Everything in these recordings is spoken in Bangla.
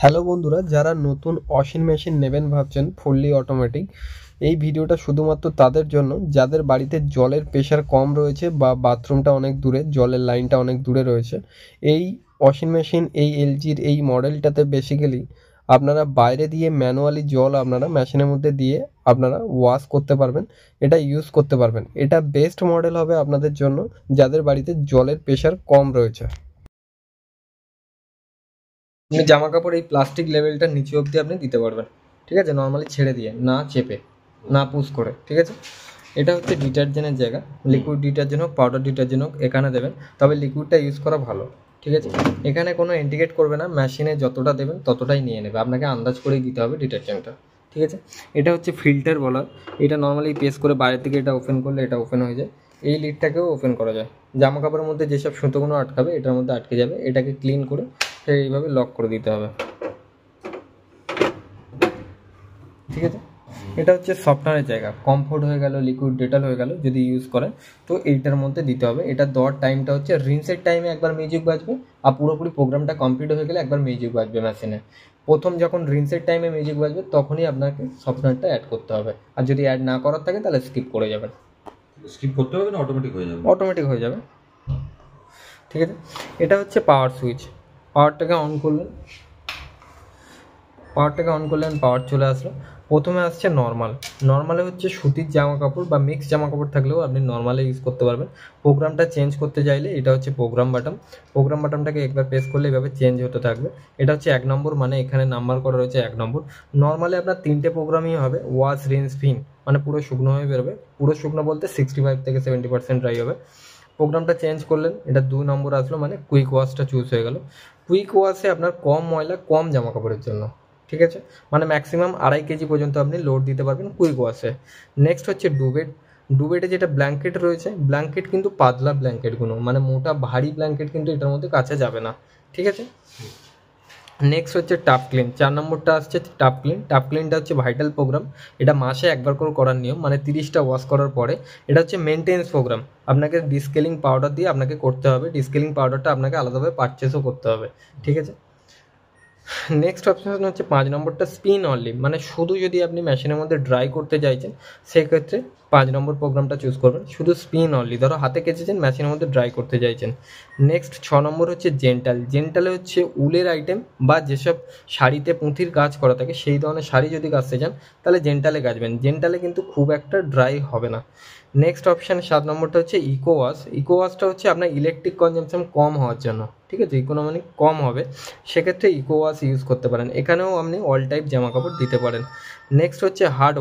হ্যালো বন্ধুরা, যারা নতুন ওয়াশিং মেশিন নেবেন ভাবছেন ফুললি অটোমেটিক, এই ভিডিওটা শুধুমাত্র তাদের জন্য যাদের বাড়িতে জলের প্রেশার কম রয়েছে বা বাথরুমটা অনেক দূরে, জলের লাইনটা অনেক দূরে রয়েছে। এই ওয়াশিং মেশিন, এই এলজির এই মডেলটাতে বেসিক্যালি আপনারা বাইরে দিয়ে ম্যানুয়ালি জল আপনারা মেশিনের মধ্যে দিয়ে আপনারা ওয়াশ করতে পারবেন, এটা ইউজ করতে পারবেন। এটা বেস্ট মডেল হবে আপনাদের জন্য যাদের বাড়িতে জলের প্রেশার কম রয়েছে। আপনি জামা কাপড় এই প্লাস্টিক লেভেলটার নিচে অবধি আপনি দিতে পারবেন, ঠিক আছে, নর্মালি ছেড়ে দিয়ে, না চেপে, না পুশ করে, ঠিক আছে। এটা হচ্ছে ডিটারজেন্টের জায়গা, লিকুইড ডিটারজেন্ট হোক পাউডার ডিটারজেন্ট হোক এখানে দেবেন, তবে লিকুইডটা ইউজ করা ভালো, ঠিক আছে। এখানে কোনো ইন্ডিকেট করবে না, মেশিনে যতটা দেবেন ততটাই নিয়ে নেবে, আপনাকে আন্দাজ করেই দিতে হবে ডিটারজেন্টটা, ঠিক আছে। এটা হচ্ছে ফিল্টার বলার, এটা নর্মালি প্রেস করে বাইরে থেকে এটা ওপেন করলে এটা ওপেন হয়ে যায়। এই লিডটাকেও ওপেন করা যায়, জামা কাপড়ের মধ্যে যেসব সুতোগুলো আটকাবে এটার মধ্যে আটকে যাবে, এটাকে ক্লিন করে এইভাবে লক করে দিতে হবে, ঠিক আছে। এটা হচ্ছে সফটওয়্যারের জায়গা, কমফোর্ট হয়ে গেল, লিকুইড ডেটল হয়ে গেল, যদি ইউজ করেন তো এইটার মধ্যে দিতে হবে। এটা দেওয়ার টাইমটা হচ্ছে রিন্সের টাইমে একবার মিউজিক বাজবে, আর পুরোপুরি প্রোগ্রামটা কমপ্লিট হয়ে গেলে একবার মিউজিক বাজবে মেশিনে। প্রথম যখন রিন্সের টাইমে মিউজিক বাজবে তখনই আপনাকে সফটওয়্যারটা অ্যাড করতে হবে, আর যদি অ্যাড না করার থাকে তাহলে স্কিপ করে যাবেন। স্কিপ করতে হবে না অটোমেটিক হয়ে যাবে? অটোমেটিক হয়ে যাবে, ঠিক আছে। এটা হচ্ছে পাওয়ার সুইচ, পাওয়ারটাকে অন করলেন, পাওয়ার চলে আসলো। প্রথমে আসছে নর্মালে হচ্ছে সুতির জামা কাপড় বা মিক্স জামা কাপড় থাকলেও আপনি নর্মালে ইউজ করতে পারবেন। প্রোগ্রামটা চেঞ্জ করতে চাইলে এটা হচ্ছে প্রোগ্রাম বাটনটাকে একবার প্রেস করলে এভাবে চেঞ্জ হতে থাকবে। এটা হচ্ছে 1 নম্বর, মানে এখানে নাম্বার করা রয়েছে 1 নম্বর। নর্মালে আপনার 3টে প্রোগ্রামই হবে, ওয়াশ, রিন্স, ফিন, মানে পুরো শুকনো হয়ে বেরোবে। পুরো শুকনো বলতে 65 থেকে 70% ড্রাই হবে। প্রোগ্রামটা চেঞ্জ করলেন, এটা 2 নম্বর আসলো, মানে কুইক ওয়াশটা চুজ হয়ে গেল। কুইক ওয়াশে আপনার কম ময়লা, কম জামা কাপড়ের জন্য, ঠিক আছে, মানে ম্যাক্সিমাম 2.5 কেজি পর্যন্ত আপনি লোড দিতে পারবেন কুইক ওয়াশে। নেক্সট হচ্ছে ডুবেটে যেটা ব্ল্যাঙ্কেট রয়েছে, ব্ল্যাঙ্কেট কিন্তু পাতলা ব্ল্যাঙ্কেটগুলো, মানে মোটা ভারী ব্ল্যাঙ্কেট কিন্তু এটার মধ্যে কাছে যাবে না, ঠিক আছে। নেক্সট হচ্ছে টাপ ক্লিন, 4 নম্বরটা আসছে টাপ ক্লিনটা হচ্ছে ভাইটাল প্রোগ্রাম। এটা মাসে একবার করে করার নিয়ম, মানে 30টা ওয়াশ করার পরে। এটা হচ্ছে মেনটেন্স প্রোগ্রাম, আপনাকে ডিসকেলিং পাউডার দিয়ে আপনাকে করতে হবে, ডিসকেলিং পাউডারটা আপনাকে আলাদাভাবে পারচেসও করতে হবে, ঠিক আছে। নেক্সট অপশন হচ্ছে 5 নম্বরটা স্পিন অনলি, মানে শুধু যদি আপনি মেশিনের মধ্যে ড্রাই করতে চাইছেন সেক্ষেত্রে 5 নম্বর প্রোগ্রামটা চুজ করবেন, শুধু স্পিন অনলি, ধরো হাতে কেচেছেন মেশিনের মধ্যে ড্রাই করতে চাইছেন। নেক্সট 6 নম্বর হচ্ছে জেন্টালে হচ্ছে উলের আইটেম বা যেসব শাড়িতে পুঁথির কাজ করা থাকে সেই ধরনের শাড়ি যদি কাচতে চান তাহলে জেন্টালে কাচবেন, জেন্টালে কিন্তু খুব একটা ড্রাই হবে না। নেক্সট অপশান 7 নম্বরটা হচ্ছে ইকো ওয়াশটা হচ্ছে আপনার ইলেকট্রিক কনজাম্পশন কম হওয়ার জন্য, ঠিক আছে, ইকোনমি কম হবে, সেক্ষেত্রে ইকো ওয়াশ ইউজ করতে পারেন। এখানেও আপনি অল টাইপ জামা কাপড় দিতে পারেন। নেক্সট হচ্ছে হার্ড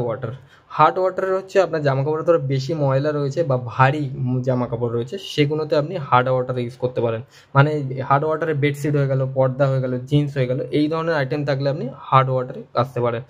ওয়াটারের হচ্ছে আপনার জামা কাপড়ে ধরো বেশি ময়লা রয়েছে বা ভারী জামা কাপড় রয়েছে সেগুলোতে আপনি হার্ড ওয়াটার ইউজ করতে পারেন, মানে হার্ড ওয়াটারে বেডশিট হয়ে গেল, পর্দা হয়ে গেল, জিন্স হয়ে গেল, এই ধরনের আইটেম থাকলে আপনি হার্ড ওয়াটারে আসতে পারেন।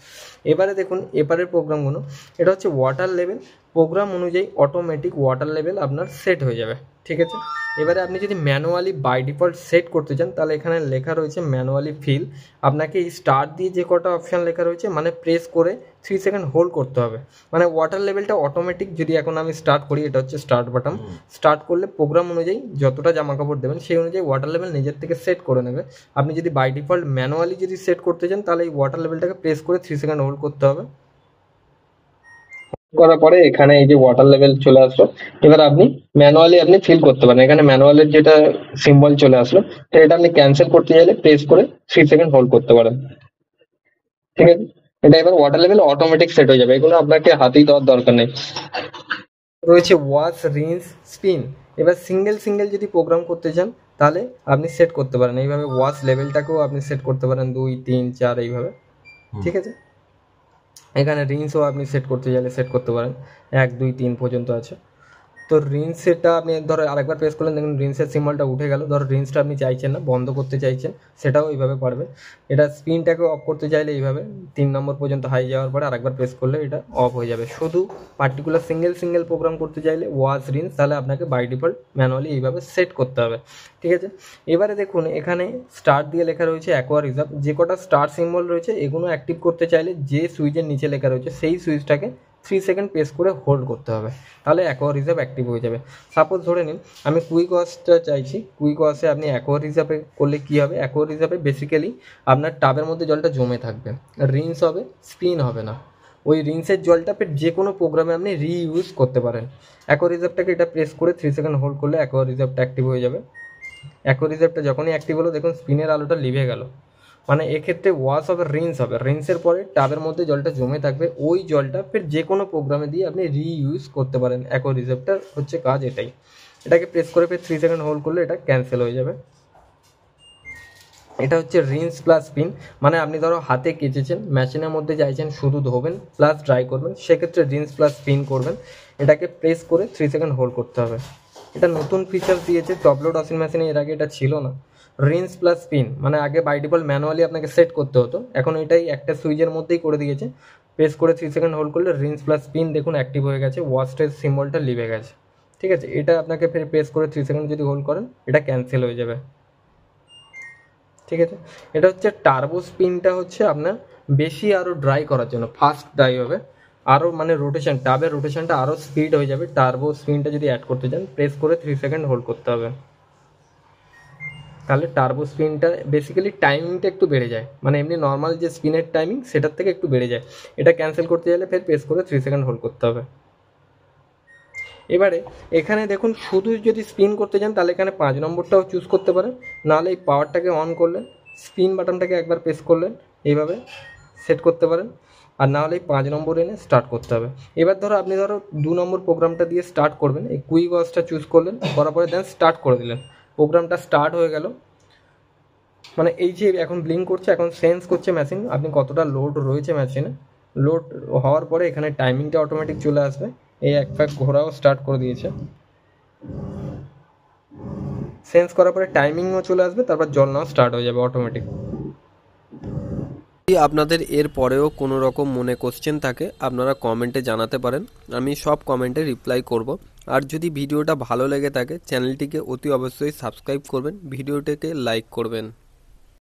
এবারে দেখুন এবারের প্রোগ্রামগুলো, এটা হচ্ছে ওয়াটার লেভেল, প্রোগ্রাম অনুযায়ী অটোমেটিক ওয়াটার লেভেল আপনার সেট হয়ে যাবে, ঠিক আছে। এবারে আপনি যদি ম্যানুয়ালি বাই ডিফল্ট সেট করতে চান তাহলে এখানে লেখা রয়েছে ম্যানুয়ালি ফিল, আপনাকে এই স্টার্ট দিয়ে যে কটা অপশান লেখা রয়েছে মানে প্রেস করে 3 সেকেন্ড হোল্ড করতে হবে, মানে ওয়াটার লেভেলটা অটোমেটিক। যদি এখন আমি স্টার্ট করি, এটা হচ্ছে স্টার্ট বাটন, স্টার্ট করলে প্রোগ্রাম অনুযায়ী যতটা জামা কাপড় দেবেন সেই অনুযায়ী ওয়াটার লেভেল নিজের থেকে সেট করে নেবে। আপনি যদি বাই ডিফল্ট ম্যানুয়ালি যদি সেট করতে চান তাহলে এই ওয়াটার লেভেলটাকে প্রেস করে 3 সেকেন্ড হোল্ড করতে হবে। করার পরে এখানে এই যে ওয়াটার লেভেল চলে আসলো, এবার আপনি আপনি ফিল করতে পারেন, এখানে ম্যানুয়ালের যেটা সিম্বল চলে আসলো, তো এটা আপনি ক্যান্সেল করতে চাইলে প্রেস করে 3 সেকেন্ড হোল্ড করতে পারেন, ঠিক আছে। এটা এবার ওয়াটার লেভেল অটোমেটিক সেট হয়ে যাবে, এগুলো আপনাকে হাতেই দেওয়ার দরকার নেই। রয়েছে ওয়াশ, রিন্স, স্পিন। এবার সিঙ্গেল যদি প্রোগ্রাম করতে চান তাহলে আপনি সেট করতে পারেন এইভাবে, ওয়াশ লেভেলটাকেও আপনি সেট করতে পারেন 2, 3, 4 এইভাবে, ঠিক আছে। এখানে রিন্সও আপনি সেট করতে চাইলে সেট করতে পারেন, 1, 2, 3 পর্যন্ত আছে। তো রিন্সটা আপনি ধরো আরেকবার প্রেস করলেন, দেখুন রিন্সের সিম্বলটা উঠে গেল। ধরো রিন্সটা আপনি চাইছেন না, বন্ধ করতে চাইছেন, সেটাও এইভাবে পারবেন। এটা স্পিনটাকে অফ করতে চাইলে এইভাবে 3 নম্বর পর্যন্ত হাই যাওয়ার পরে আরেকবার প্রেস করলে এটা অফ হয়ে যাবে। শুধু পার্টিকুলার সিঙ্গেল প্রোগ্রাম করতে চাইলে ওয়াশ, রিন্স, তাহলে আপনাকে বাই ডিফল্ট ম্যানুয়ালি এইভাবে সেট করতে হবে, ঠিক আছে। এবারে দেখুন এখানে স্টার্ট দিয়ে লেখা রয়েছে অ্যাকোয়া রিজার্ভ, যে কটা স্টার সিম্বল রয়েছে এগুলো অ্যাক্টিভ করতে চাইলে যে সুইচের নিচে লেখা রয়েছে সেই সুইচটাকে 3 সেকেন্ড প্রেস করে হোল্ড করতে হবে, তাহলে অ্যাকোয়া রিজার্ভ অ্যাক্টিভ হয়ে যাবে। সাপোজ ধরে নিন আমি কুইক ওয়াশটা চাইছি, কুইক ওয়াশে আপনি অ্যাকোয়া রিজার্ভে করলে কী হবে, অ্যাকোয়া রিজার্ভে বেসিক্যালি আপনার টাবের মধ্যে জলটা জমে থাকবে, রিন্স হবে, স্পিন হবে না। ওই রিন্সের জলটা যে কোনো প্রোগ্রামে আপনি রিইউজ করতে পারেন। অ্যাকোয়া রিজার্ভটাকে এটা প্রেস করে 3 সেকেন্ড হোল্ড করলে অ্যাকোয়া রিজার্ভটা অ্যাক্টিভ হয়ে যাবে। অ্যাকোয়া রিজার্ভটা যখনই অ্যাক্টিভ হলো দেখুন স্পিনের আলোটা লিভে গেল, মানে এক্ষেত্রে ওয়াশ হবে, রিন্স হবে, রিন্সের পরে টাবের মধ্যে জলটা জমে থাকবে, ওই জলটা ফের যে কোনো প্রোগ্রামে দিয়ে আপনি রিইউজ করতে পারেন। অ্যাকোয়া রিজার্ভটার হচ্ছে কাজ এটাই। এটাকে প্রেস করে ফের 3 সেকেন্ড হোল্ড করলে এটা ক্যান্সেল হয়ে যাবে। এটা হচ্ছে রিন্স প্লাস স্পিন, মানে আপনি ধরো হাতে কেচেছেন, মেশিনের মধ্যে চাইছেন শুধু ধোবেন প্লাস ড্রাই করবেন, সেক্ষেত্রে রিন্স প্লাস স্পিন করবেন। এটাকে প্রেস করে 3 সেকেন্ড হোল্ড করতে হবে। এটা নতুন ফিচার দিয়েছে টপ লোড ওয়াশিং মেশিনে, এর আগে এটা ছিল না। রিন্স প্লাস স্পিন মানে আগে বাই ডিফল্ট ম্যানুয়ালি আপনাকে সেট করতে হতো, এখন এটাই একটা সুইচের মধ্যেই করে দিয়েছে। প্রেস করে 3 সেকেন্ড হোল্ড করলে রিন্স প্লাস স্পিন দেখুন অ্যাক্টিভ হয়ে গেছে, ওয়াশের সিম্বলটা লিভে গেছে। ঠিক আছে, এটা আপনাকে ফের প্রেস করে 3 সেকেন্ড যদি হোল্ড করেন এটা ক্যান্সেল হয়ে যাবে। ঠিক আছে, এটা হচ্ছে টার্বো স্পিনটা হচ্ছে আপনার বেশি আরও ড্রাই করার জন্য, ফাস্ট ড্রাই হবে, আরও মানে রোটেশন, টাবের রোটেশনটা আরও স্পিড হয়ে যাবে। টার্বো স্পিনটা যদি অ্যাড করতে চান প্রেস করে 3 সেকেন্ড হোল্ড করতে হবে, তাহলে টার্বো স্পিনটা বেসিক্যালি টাইমিংটা একটু বেড়ে যায়, মানে এমনি নর্মাল যে স্পিনের টাইমিং সেটার থেকে একটু বেড়ে যায়। এটা ক্যান্সেল করতে চাইলে ফের প্রেস করে 3 সেকেন্ড হোল্ড করতে হবে। এবারে এখানে দেখুন শুধু যদি স্পিন করতে চান তাহলে এখানে 5 নম্বরটাও চুজ করতে পারেন, নাহলে এই পাওয়ারটাকে অন করলেন, স্পিন বাটনটাকে একবার প্রেস করলেন, এইভাবে সেট করতে পারেন, আর না হলে এই 5 নম্বর এনে স্টার্ট করতে হবে। এবার ধরো আপনি 2 নম্বর প্রোগ্রামটা দিয়ে স্টার্ট করবেন, এই কুইক ওয়াশটা চুজ করলেন, করার পরে দেন স্টার্ট করে দিলেন, প্রোগ্রামটা স্টার্ট হয়ে গেল। মানে এই যে এখন ব্লিঙ্ক করছে, এখন সেন্স করছে মেশিন আপনি কতটা লোড রয়েছে মেশিনে। লোড হওয়ার পরে এখানে টাইমিংটা অটোমেটিক চলে আসবে, এই এক প্যাক ঘোরাও স্টার্ট করে দিয়েছে, সেন্স করার পরে টাইমিংও চলে আসবে, তারপর জল নাও স্টার্ট হয়ে যাবে অটোমেটিক। যদি আপনাদের এর পরেও কোনো রকম মনে কোশ্চেন থাকে আপনারা কমেন্টে জানাতে পারেন, আমি সব কমেন্টে রিপ্লাই করব। আর যদি ভিডিওটা ভালো লেগে থাকে চ্যানেলটিকে অতি অবশ্যই সাবস্ক্রাইব করবেন, ভিডিওটিকে লাইক করবেন।